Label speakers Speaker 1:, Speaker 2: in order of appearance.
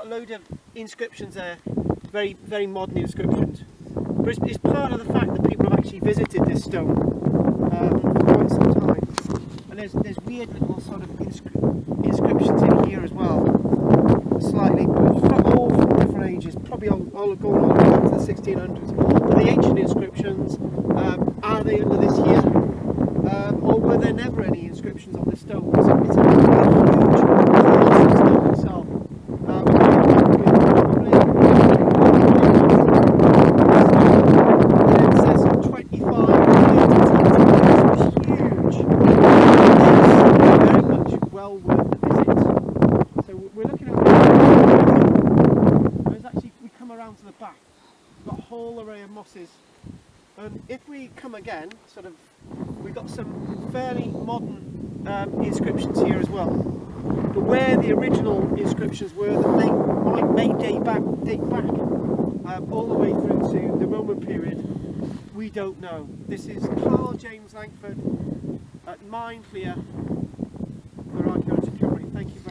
Speaker 1: got a load of inscriptions there, very modern inscriptions. But it's part of the fact that people have actually visited this stone for quite some time. And there's weird little sort of inscriptions in here as well, slightly, all from different ages, probably all going all the way back to the 1600s. But the ancient inscriptions, are they under this here? Or were there never any inscriptions on this stone? It's a huge stone itself. It says 25, 30 huge. Very much well worth a visit. So we're looking at there's actually, we come around to the back, we've got a whole array of mosses. And if we come again, we've got some fairly modern inscriptions here as well. But where the original inscriptions were, that may date back all the way through to the Roman period, we don't know. This is Carl James Langford at Mindclear for Archaeology Company. Thank you very much.